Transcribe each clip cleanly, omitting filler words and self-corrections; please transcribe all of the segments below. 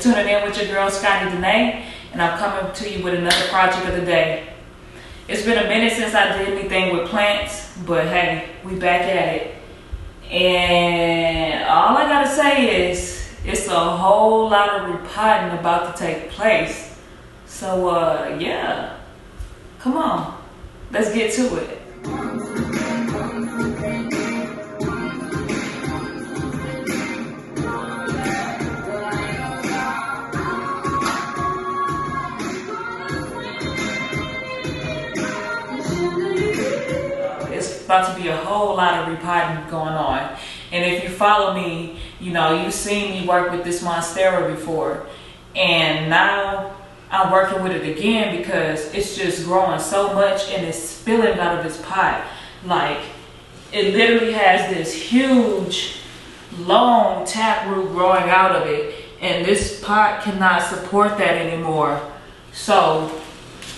tuning in with your girl, Scotty, and I'm coming to you with another project of the day. It's been a minute since I did anything with plants, but hey, we back at it. And all I gotta say is, it's a whole lot of repotting about to take place. So, yeah, come on, let's get to it. It's about to be a whole lot of repotting going on. And if you follow me, you know, you've seen me work with this Monstera before. And now I'm working with it again because it's just growing so much and it's spilling out of its pot. Like, it literally has this huge, long taproot growing out of it. And this pot cannot support that anymore. So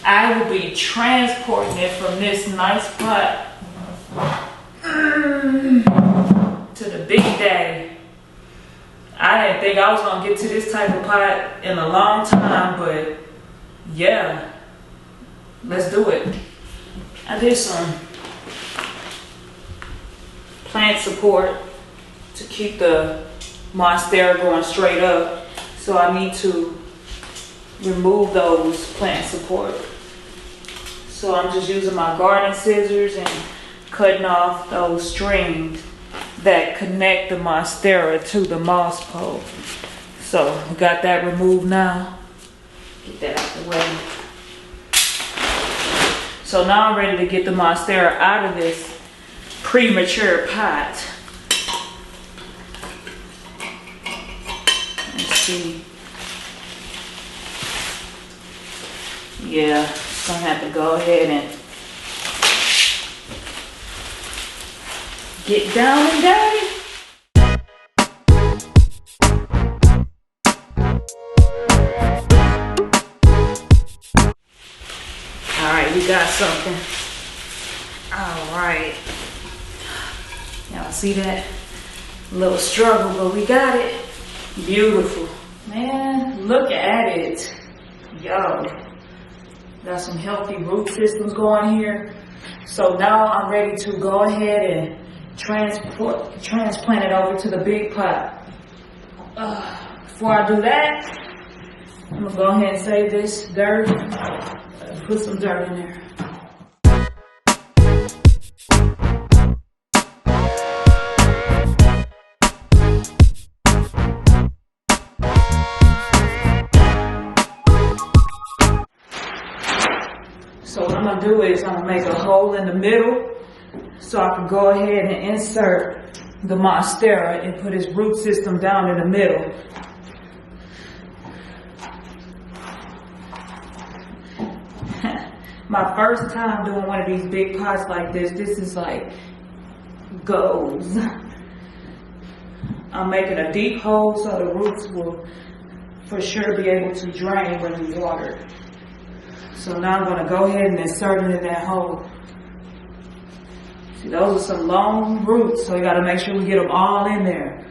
I will be transporting it from this nice pot to the big day. I didn't think I was gonna get to this type of pot in a long time, but yeah, let's do it. I did some plant support to keep the Monstera going straight up, so I need to remove those plant support. So I'm just using my garden scissors and cutting off those strings that connect the Monstera to the moss pole. So we got that removed now. Get that out the way. So now I'm ready to get the Monstera out of this premature pot. Let's see. Yeah, I'm gonna have to go ahead and get down and dirty. All right, we got something. All right. Y'all see that? A little struggle, but we got it. Beautiful. Man, look at it. Yo. Got some healthy root systems going here. So now I'm ready to go ahead and transplant it over to the big pot. Before I do that, I'm gonna go ahead and save this dirt. Put some dirt in there. So what I'm gonna do is I'm gonna make a hole in the middle so I can go ahead and insert the Monstera and put its root system down in the middle. My first time doing one of these big pots like this is like goals. I'm making a deep hole so the roots will for sure be able to drain when we water. So now I'm going to go ahead and insert it in that hole. See, those are some long roots, so we got to make sure we get them all in there.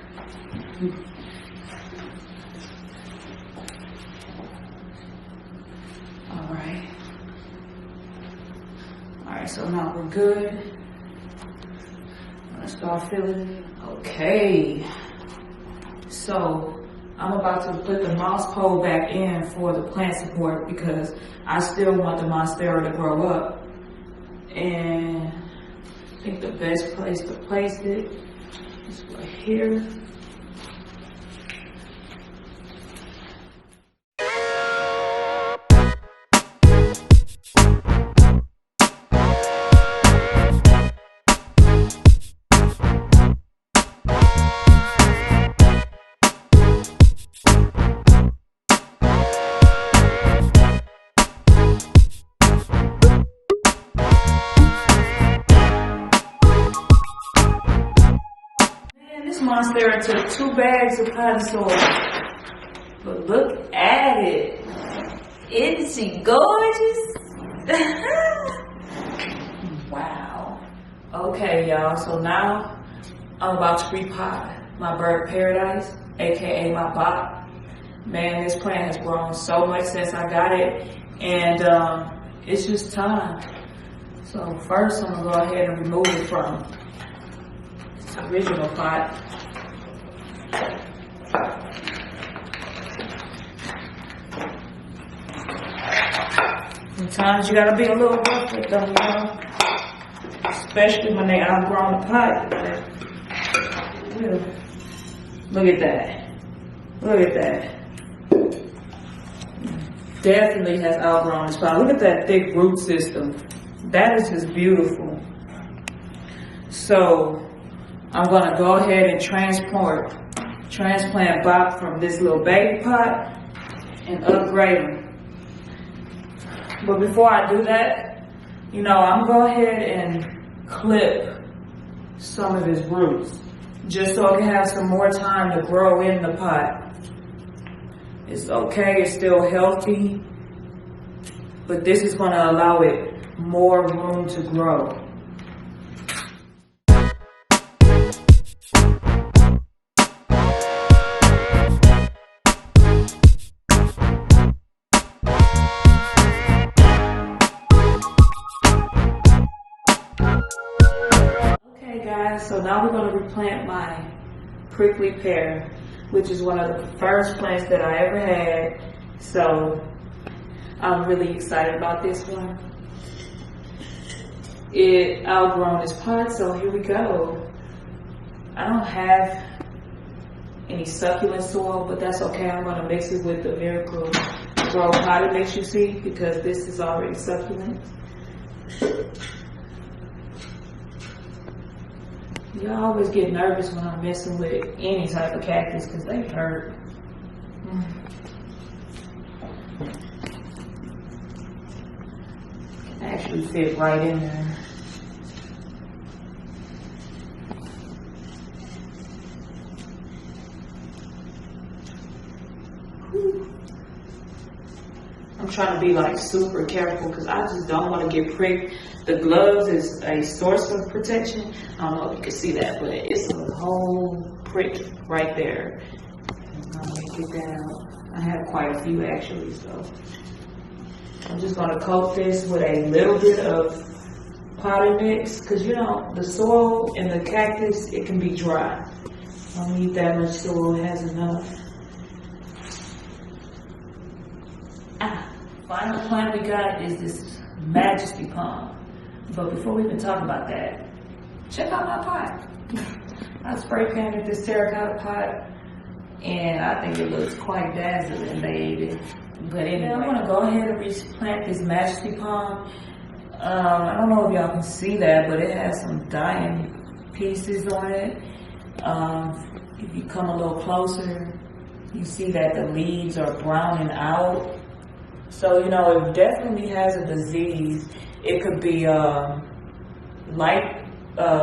All right. All right, so now we're good. Let's start filling it. Okay. So I'm about to put the moss pole back in for the plant support because I still want the Monstera to grow up. And I think the best place to place it is right here. Monstera took 2 bags of potting soil. But look at it. Isn't she gorgeous? Wow. Okay, y'all. So now I'm about to repot my bird paradise, aka my bot. Man, this plant has grown so much since I got it, and it's just time. So first I'm gonna go ahead and remove it from its original pot. Sometimes you gotta be a little rough with them, you know? Especially when they outgrown the pot. Look at that. Look at that. Definitely has outgrown this pot. Look at that thick root system. That is just beautiful. So I'm gonna go ahead and transplant Bach from this little baby pot and upgrade him. But before I do that, you know, I'm gonna go ahead and clip some of his roots just so it can have some more time to grow in the pot. It's okay, it's still healthy, but this is gonna allow it more room to grow. Okay guys, so now we're gonna replant my prickly pear, which is one of the first plants that I ever had. So I'm really excited about this one. It outgrown this pot, so here we go. I don't have any succulent soil, but that's okay. I'm gonna mix it with the Miracle Grow potting mix you see, because this is already succulent. Y'all always get nervous when I'm messing with any type of cactus because they hurt. Actually fit right in there. I'm trying to be like super careful because I just don't want to get pricked. The gloves is a source of protection. I don't know if you can see that, but it's a whole prick right there. I'm gonna get that out. I have quite a few actually, so I'm just gonna coat this with a little bit of potting mix because you know the soil in the cactus, it can be dry. I don't need that much soil, it has enough. Final plant we got is this Majesty Palm. But before we even talk about that, check out my pot. I spray painted this terracotta pot and I think it looks quite dazzling, baby. But anyway, I'm gonna go ahead and replant this Majesty Palm. I don't know if y'all can see that, but it has some dying pieces on it. If you come a little closer, you see that the leaves are browning out. So, you know, it definitely has a disease. It could be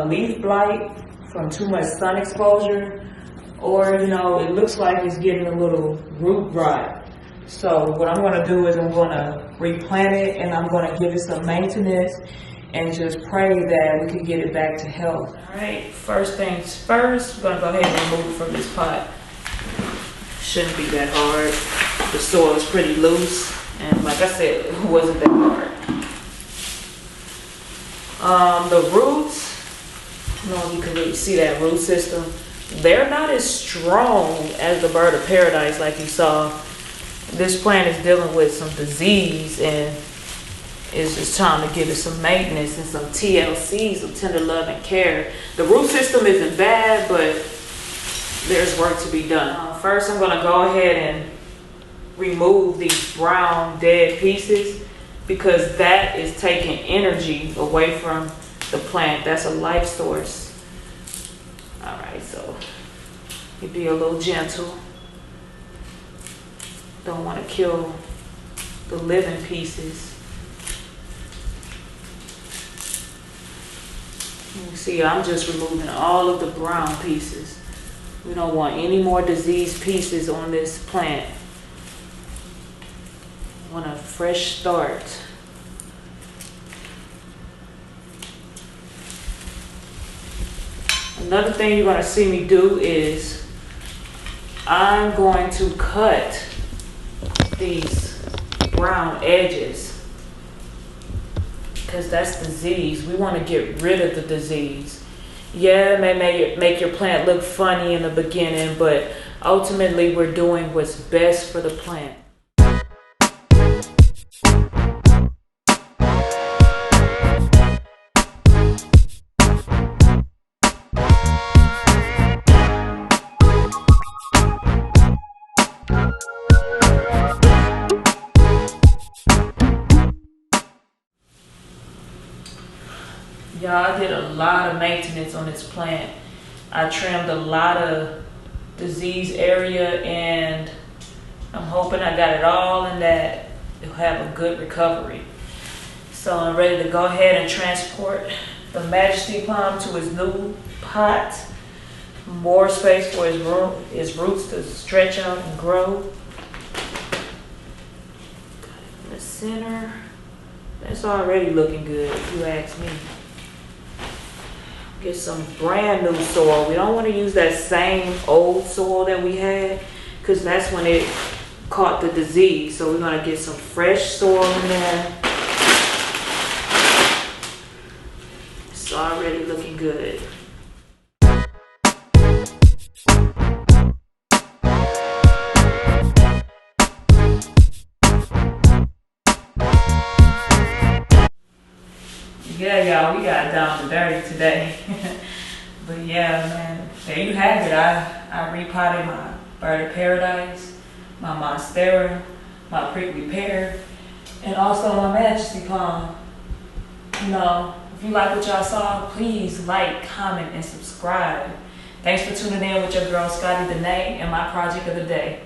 leaf blight from too much sun exposure, or, you know, it looks like it's getting a little root rot. So what I'm gonna do is I'm gonna replant it and I'm gonna give it some maintenance and just pray that we can get it back to health. All right, first things first, we're gonna go ahead and remove it from this pot. Shouldn't be that hard. The soil is pretty loose. And like I said, it wasn't that hard. The roots, I don't know if you can really see that root system. They're not as strong as the bird of paradise like you saw. This plant is dealing with some disease and it's just time to give it some maintenance and some TLC, some tender love and care. The root system isn't bad, but there's work to be done. First, I'm gonna go ahead and remove these brown dead pieces because that is taking energy away from the plant. That's a life source. All right, so you be a little gentle. Don't want to kill the living pieces. You see, I'm just removing all of the brown pieces. We don't want any more diseased pieces on this plant. Want a fresh start. Another thing you're going to see me do is I'm going to cut these brown edges, because that's disease. We want to get rid of the disease. Yeah, it may make your plant look funny in the beginning, but ultimately we're doing what's best for the plant. Y'all, I did a lot of maintenance on this plant. I trimmed a lot of disease area, and I'm hoping I got it all in that it'll have a good recovery. So I'm ready to go ahead and transport the Majesty Palm to his new pot. More space for his roots to stretch out and grow. In the center, that's already looking good if you ask me. Get some brand new soil. We don't want to use that same old soil that we had, because that's when it caught the disease. So we're going to get some fresh soil in there. It's already looking good. Yeah, y'all, we got down and dirty today. But yeah, man, there you have it. I repotted my bird of paradise, my monstera, my prickly pear, and also my Majesty Palm. You know, if you like what y'all saw, please like, comment, and subscribe. Thanks for tuning in with your girl Scotty the Nay and my project of the day.